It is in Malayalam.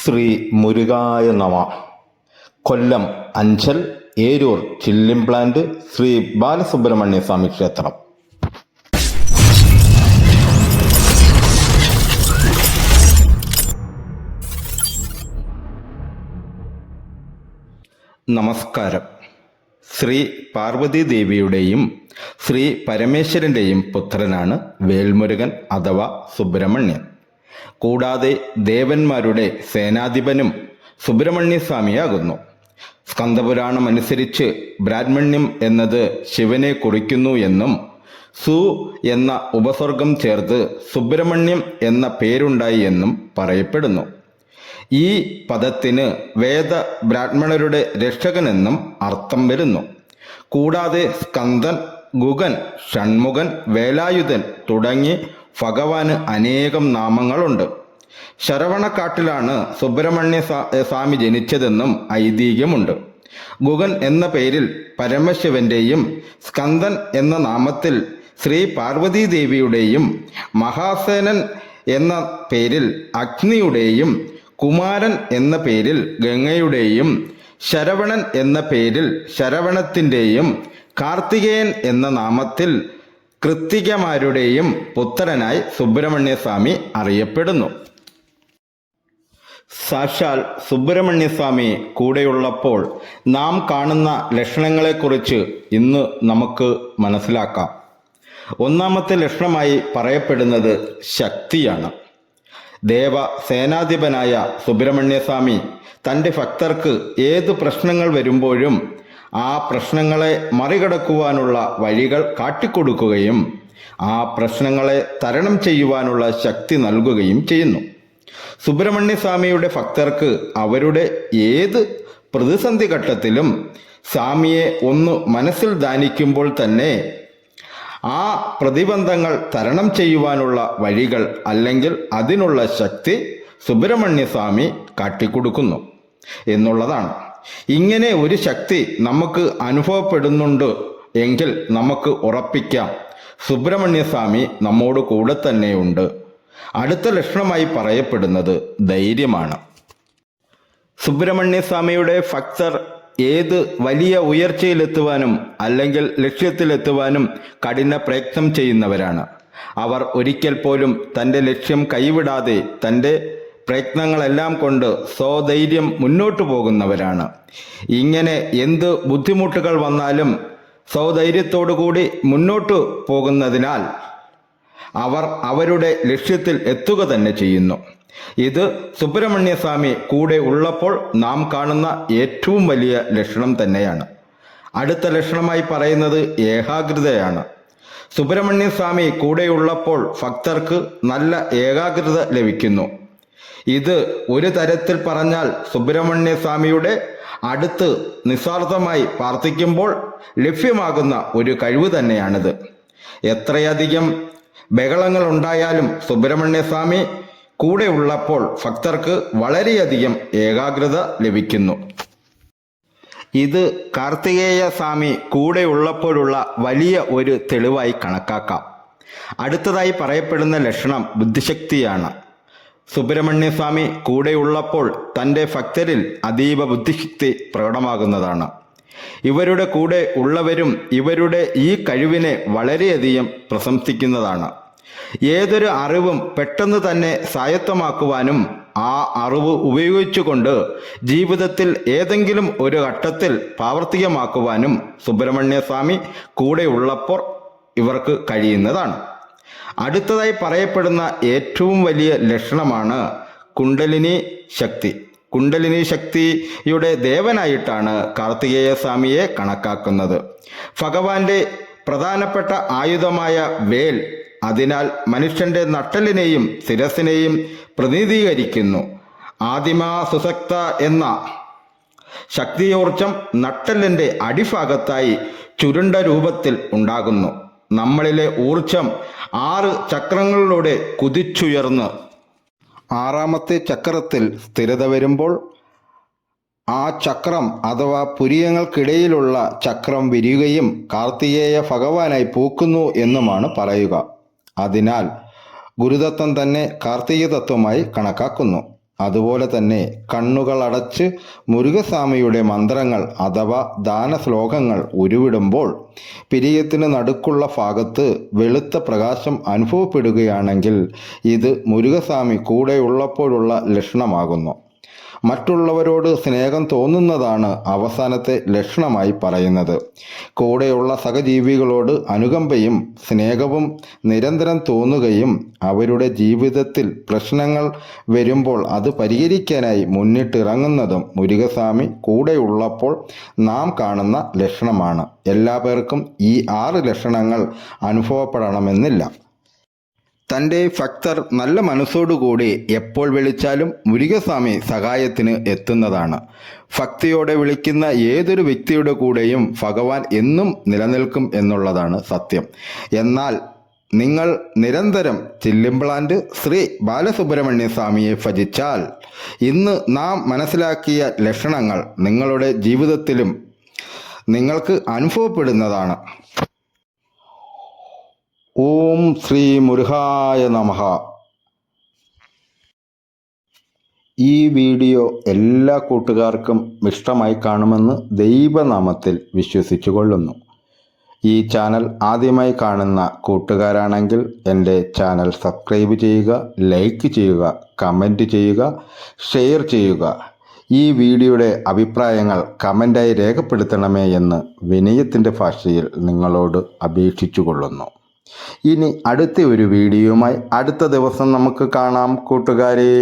ശ്രീ മുരുകായ നമ. കൊല്ലം അഞ്ചൽ ഏരൂർ ചില്ലിംപ്ലാന്റ് ശ്രീ ബാലസുബ്രഹ്മണ്യ സ്വാമി ക്ഷേത്രം. നമസ്കാരം. ശ്രീ പാർവതി ദേവിയുടെയും ശ്രീ പരമേശ്വരൻ്റെയും പുത്രനാണ് വേൽമുരുകൻ അഥവാ സുബ്രഹ്മണ്യൻ. കൂടാതെ ദേവന്മാരുടെ സേനാധിപനും സുബ്രഹ്മണ്യ സ്വാമിയാകുന്നു. സ്കന്ദപുരാണം അനുസരിച്ച് ബ്രാഹ്മണ്യം എന്നത് ശിവനെ കുറിക്കുന്നു എന്നും സു എന്ന ഉപസർഗം ചേർത്ത് സുബ്രഹ്മണ്യം എന്ന പേരുണ്ടായി എന്നും പറയപ്പെടുന്നു. ഈ പദത്തിന് വേദ ബ്രാഹ്മണരുടെ രക്ഷകനെന്നും അർത്ഥം വരുന്നു. കൂടാതെ സ്കന്ദൻ, ഗുഗൻ, ഷൺമുഖൻ, വേലായുധൻ തുടങ്ങി ഭഗവാന് അനേകം നാമങ്ങളുണ്ട്. ശരവണക്കാട്ടിലാണ് സുബ്രഹ്മണ്യ സ്വാമി ജനിച്ചതെന്നും ഐതിഹ്യമുണ്ട്. ഗുഗൻ എന്ന പേരിൽ പരമശിവന്റെയും സ്കന്ദൻ എന്ന നാമത്തിൽ ശ്രീ പാർവതി ദേവിയുടെയും മഹാസേനൻ എന്ന പേരിൽ അഗ്നിയുടെയും കുമാരൻ എന്ന പേരിൽ ഗംഗയുടെയും ശരവണൻ എന്ന പേരിൽ ശരവണത്തിൻ്റെയും കാർത്തികേയൻ എന്ന നാമത്തിൽ കൃത്തികമാരുടെയും പുത്രനായി സുബ്രഹ്മണ്യ സ്വാമി അറിയപ്പെടുന്നു. സാക്ഷാൽ സുബ്രഹ്മണ്യ സ്വാമി കൂടെയുള്ളപ്പോൾ നാം കാണുന്ന ലക്ഷണങ്ങളെക്കുറിച്ച് ഇന്ന് നമുക്ക് മനസ്സിലാക്കാം. ഒന്നാമത്തെ ലക്ഷണമായി പറയപ്പെടുന്നത് ശക്തിയാണ്. ദേവ സേനാധിപനായ സുബ്രഹ്മണ്യ സ്വാമി തൻ്റെ ഭക്തർക്ക് ഏത് പ്രശ്നങ്ങൾ വരുമ്പോഴും ആ പ്രശ്നങ്ങളെ മറികടക്കുവാനുള്ള വഴികൾ കാട്ടിക്കൊടുക്കുകയും ആ പ്രശ്നങ്ങളെ തരണം ചെയ്യുവാനുള്ള ശക്തി നൽകുകയും ചെയ്യുന്നു. സുബ്രഹ്മണ്യ സ്വാമിയുടെ ഭക്തർക്ക് അവരുടെ ഏത് പ്രതിസന്ധി ഘട്ടത്തിലും സ്വാമിയെ ഒന്ന് മനസ്സിൽ ധ്യാനിക്കുമ്പോൾ തന്നെ ആ പ്രതിബന്ധങ്ങൾ തരണം ചെയ്യുവാനുള്ള വഴികൾ അല്ലെങ്കിൽ അതിനുള്ള ശക്തി സുബ്രഹ്മണ്യ സ്വാമി കാട്ടിക്കൊടുക്കുന്നു എന്നുള്ളതാണ്. ഇങ്ങനെ ഒരു ശക്തി നമുക്ക് അനുഭവപ്പെടുന്നുണ്ട് എങ്കിൽ നമുക്ക് ഉറപ്പിക്കാം സുബ്രഹ്മണ്യ സ്വാമി നമ്മോട് കൂടെ തന്നെയുണ്ട്. അടുത്ത ലക്ഷണമായി പറയപ്പെടുന്നത് ധൈര്യമാണ്. സുബ്രഹ്മണ്യ സ്വാമിയുടെ ഭക്തർ ഏത് വലിയ ഉയർച്ചയിലെത്തുവാനും അല്ലെങ്കിൽ ലക്ഷ്യത്തിലെത്തുവാനും കഠിന പ്രയത്നം ചെയ്യുന്നവരാണ്. അവർ ഒരിക്കൽ പോലും തൻ്റെ ലക്ഷ്യം കൈവിടാതെ തൻ്റെ പ്രയത്നങ്ങളെല്ലാം കൊണ്ട് സ്വധൈര്യം മുന്നോട്ടു പോകുന്നവരാണ്. ഇങ്ങനെ എന്ത് ബുദ്ധിമുട്ടുകൾ വന്നാലും സ്വധൈര്യത്തോടുകൂടി മുന്നോട്ടു പോകുന്നതിനാൽ അവർ അവരുടെ ലക്ഷ്യത്തിൽ എത്തുക തന്നെ ചെയ്യുന്നു. ഇത് സുബ്രഹ്മണ്യ സ്വാമി കൂടെ ഉള്ളപ്പോൾ നാം കാണുന്ന ഏറ്റവും വലിയ ലക്ഷണം തന്നെയാണ്. അടുത്ത ലക്ഷണമായി പറയുന്നത് ഏകാഗ്രതയാണ്. സുബ്രഹ്മണ്യ സ്വാമി കൂടെയുള്ളപ്പോൾ ഭക്തർക്ക് നല്ല ഏകാഗ്രത ലഭിക്കുന്നു. ഇത് ഒരു തരത്തിൽ പറഞ്ഞാൽ സുബ്രഹ്മണ്യ സ്വാമിയുടെ അടുത്ത് നിസ്വാർത്ഥമായി പ്രാർത്ഥിക്കുമ്പോൾ ലഭ്യമാകുന്ന ഒരു കഴിവ് തന്നെയാണിത്. എത്രയധികം ബഹളങ്ങൾ ഉണ്ടായാലും സുബ്രഹ്മണ്യ സ്വാമി കൂടെ ഉള്ളപ്പോൾ ഭക്തർക്ക് വളരെയധികം ഏകാഗ്രത ലഭിക്കുന്നു. ഇത് കാർത്തികേയ സ്വാമി കൂടെ ഉള്ളപ്പോഴുള്ള വലിയ ഒരു തെളിവായി കണക്കാക്കാം. അടുത്തതായി പറയപ്പെടുന്ന ലക്ഷണം ബുദ്ധിശക്തിയാണ്. സുബ്രഹ്മണ്യ സ്വാമി കൂടെയുള്ളപ്പോൾ തൻ്റെ ഭക്തരിൽ അതീവ ബുദ്ധിശക്തി പ്രകടമാകുന്നതാണ്. ഇവരുടെ കൂടെ ഉള്ളവരും ഇവരുടെ ഈ കഴിവിനെ വളരെയധികം പ്രശംസിക്കുന്നതാണ്. ഏതൊരു അറിവും പെട്ടെന്ന് തന്നെ സ്വായത്തമാക്കുവാനും ആ അറിവ് ഉപയോഗിച്ചുകൊണ്ട് ജീവിതത്തിൽ ഏതെങ്കിലും ഒരു ഘട്ടത്തിൽ പ്രാവർത്തികമാക്കുവാനും സുബ്രഹ്മണ്യ സ്വാമി കൂടെ ഉള്ളപ്പോൾ ഇവർക്ക് കഴിയുന്നതാണ്. അടുത്തതായി പറയപ്പെടുന്ന ഏറ്റവും വലിയ ലക്ഷണമാണ് കുണ്ടലിനി ശക്തി. കുണ്ടലിനി ശക്തിയുടെ ദേവനായിട്ടാണ് കാർത്തികേയ സ്വാമിയെ കണക്കാക്കുന്നത്. ഭഗവാന്റെ പ്രധാനപ്പെട്ട ആയുധമായ വേൽ അതിനാൽ മനുഷ്യന്റെ നട്ടലിനെയും ശിരസിനെയും പ്രതിനിധീകരിക്കുന്നു. ആദിമാ സുസക്ത എന്ന ശക്തിയോർജം നട്ടലിൻ്റെ അടിഭാഗത്തായി ചുരുണ്ട രൂപത്തിൽ ഉണ്ടാകുന്നു. നമ്മളിലെ ഊർജം 6 ചക്രങ്ങളിലൂടെ കുതിച്ചുയർന്ന് 6ാമത്തെ ചക്രത്തിൽ സ്ഥിരത വരുമ്പോൾ ആ ചക്രം അഥവാ പുരിയങ്ങൾക്കിടയിലുള്ള ചക്രം വിരിയുകയും കാർത്തികേയ ഭഗവാനായി പൂക്കുന്നു എന്നുമാണ് പറയുക. അതിനാൽ ഗുരുതത്വം തന്നെ കാർത്തിക തത്വമായി കണക്കാക്കുന്നു. അതുപോലെ തന്നെ കണ്ണുകൾ അടച്ച് മുരുകസ്വാമിയുടെ മന്ത്രങ്ങൾ അഥവാ ദാനശ്ലോകങ്ങൾ ഉരുവിടുമ്പോൾ പിരിയത്തിന് നടുക്കുള്ള ഭാഗത്ത് വെളുത്ത പ്രകാശം അനുഭവപ്പെടുകയാണെങ്കിൽ ഇത് മുരുകസ്വാമി കൂടെയുള്ളപ്പോഴുള്ള ലക്ഷണമാകുന്നു. മറ്റുള്ളവരോട് സ്നേഹം തോന്നുന്നതാണ് അവസാനത്തെ ലക്ഷണമായി പറയുന്നത്. കൂടെയുള്ള സഹജീവികളോട് അനുകമ്പയും സ്നേഹവും നിരന്തരം തോന്നുകയും അവരുടെ ജീവിതത്തിൽ പ്രശ്നങ്ങൾ വരുമ്പോൾ അത് പരിഹരിക്കാനായി മുന്നിട്ടിറങ്ങുന്നതും മുരുകസ്വാമി കൂടെയുള്ളപ്പോൾ നാം കാണുന്ന ലക്ഷണമാണ്. എല്ലാ പേർക്കും ഈ 6 ലക്ഷണങ്ങൾ അനുഭവപ്പെടണമെന്നില്ല. തൻ്റെ ഭക്തർ നല്ല മനസ്സോടുകൂടി എപ്പോൾ വിളിച്ചാലും മുരുകസ്വാമി സഹായത്തിന് എത്തുന്നതാണ്. ഭക്തിയോടെ വിളിക്കുന്ന ഏതൊരു വ്യക്തിയുടെ കൂടെയും ഭഗവാൻ എന്നും നിലനിൽക്കും എന്നുള്ളതാണ് സത്യം. എന്നാൽ നിങ്ങൾ നിരന്തരം ചില്ലിംപ്ലാന്റ് ശ്രീ ബാലസുബ്രഹ്മണ്യ സ്വാമിയെ ഭജിച്ചാൽ ഇന്ന് നാം മനസ്സിലാക്കിയ ലക്ഷണങ്ങൾ നിങ്ങളുടെ ജീവിതത്തിലും നിങ്ങൾക്ക് അനുഭവപ്പെടുന്നതാണ്. ഓം ശ്രീ മുരുകായ നമഃ. ഈ വീഡിയോ എല്ലാ കൂട്ടുകാർക്കും ഇഷ്ടമായി കാണുമെന്ന് ദൈവനാമത്തിൽ വിശ്വസിച്ചു കൊള്ളുന്നു. ഈ ചാനൽ ആദ്യമായി കാണുന്ന കൂട്ടുകാരാണെങ്കിൽ എൻ്റെ ചാനൽ സബ്സ്ക്രൈബ് ചെയ്യുക, ലൈക്ക് ചെയ്യുക, കമൻറ്റ് ചെയ്യുക, ഷെയർ ചെയ്യുക. ഈ വീഡിയോയുടെ അഭിപ്രായങ്ങൾ കമൻ്റായി രേഖപ്പെടുത്തണമേ എന്ന് വിനയത്തിൻ്റെ ഭാഷയിൽ നിങ്ങളോട് അപേക്ഷിച്ചു കൊള്ളുന്നു. ഇനി അടുത്ത ഒരു വീഡിയോയുമായി അടുത്ത ദിവസം നമുക്ക് കാണാം കൂട്ടുകാരെ.